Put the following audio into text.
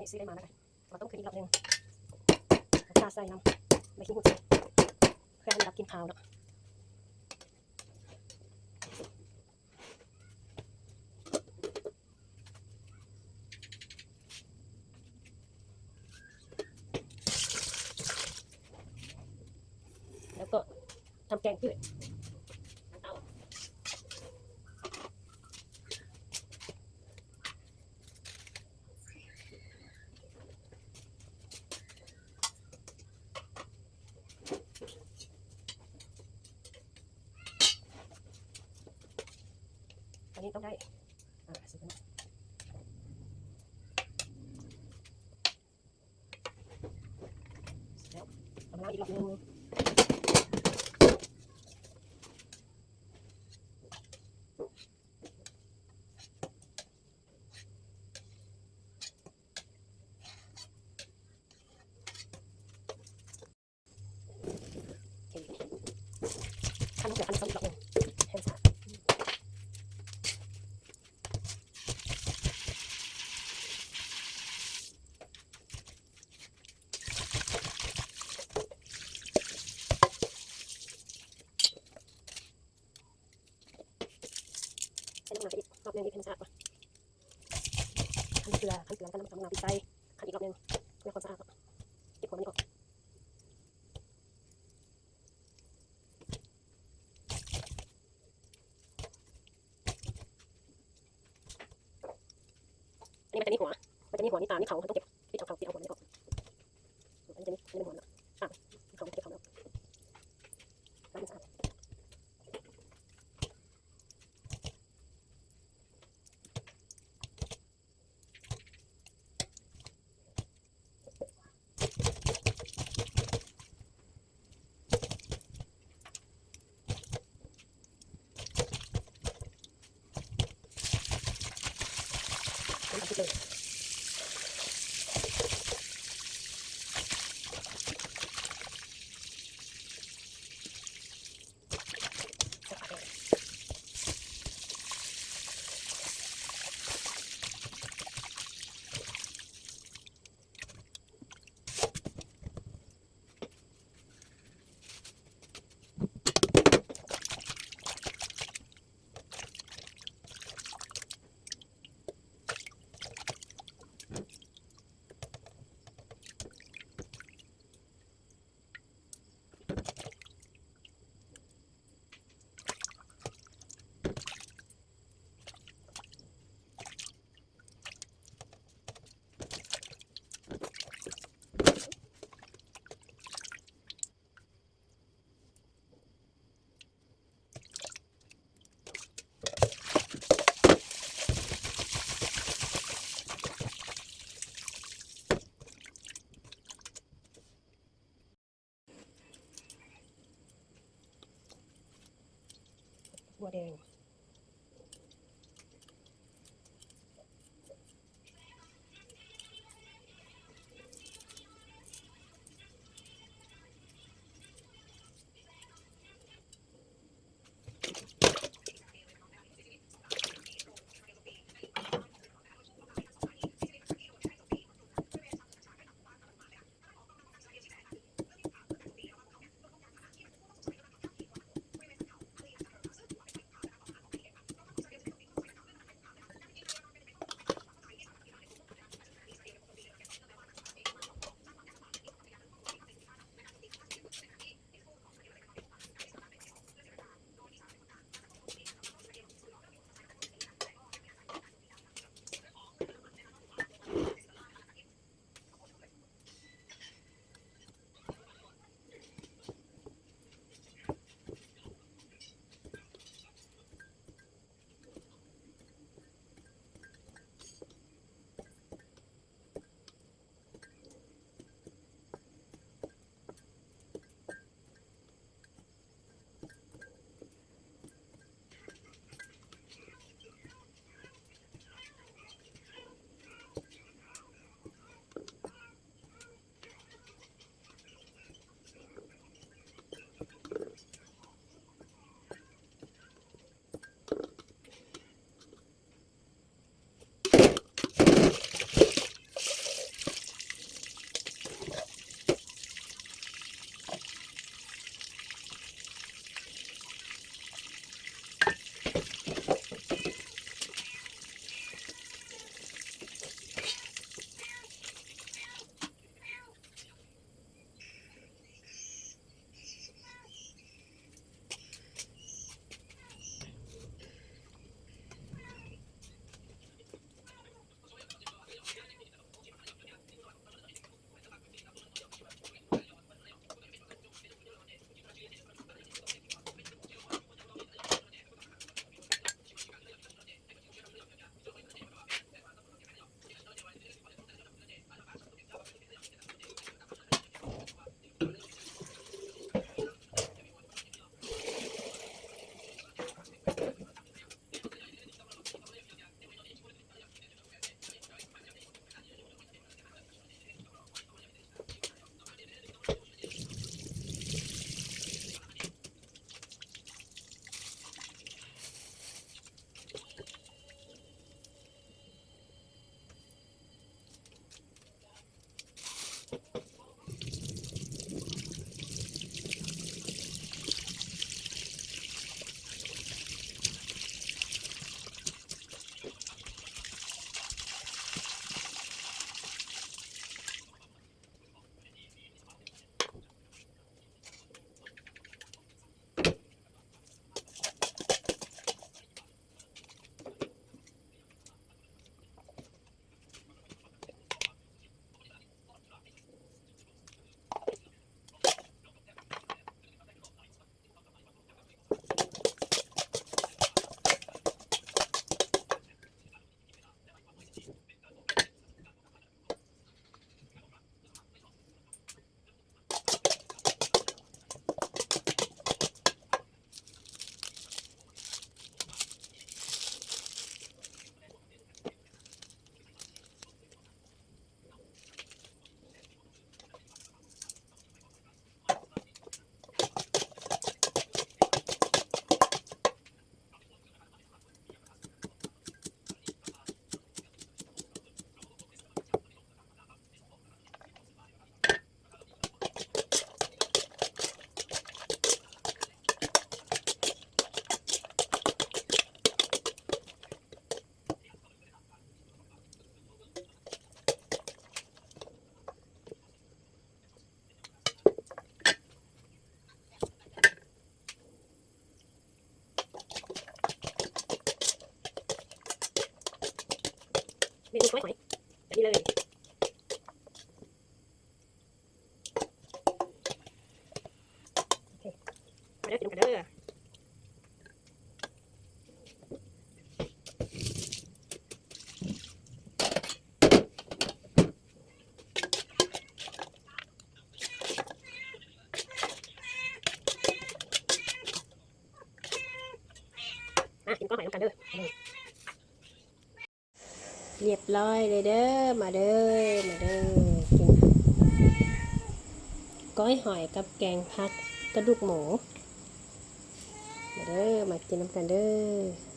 นี่ซื้อได้มานะคะเราต้องคืนอีกรอบนึงชาใส่น้ำใบขี้หูใส่เพื่อให้มันรับกินข้าวเนาะแล้วก็ทำแกงพืชอันนี้ต้องได้สุดแล้วเอามาล้างอีกรอบนึงขั้นน้ำเกลือขั้นน้ำส้มอีกรอบนึงให้สะอาดใส่น้ำมันอีกรอบนึงอีกให้สะอาดก่อนขั้นเกลือขั้นน้ำมะนาวพริกไทยขั้นอีกรอบนึงเพื่อความสะอาดเก็บหัวมันออกอันนี้มันจะมีหัวนี่ตานี่เขาต้องเก็บปิดเอาหัวนี่ออกอันนี้จะมีหัวนะเขาเก็บเขาแล้วล้างสะอาดน้ำตาลพริกเลยบัวแดง เลยโอเคมาเด้อกินกันเด้อกินก้อนหอยน้ำกันเด้อเรียบร้อยเลยเด้อมาเด้อมาเด้อกินก้อยหอยกับแกงผักกระดูกหมูมาเด้อมากินน้ำกันเด้อ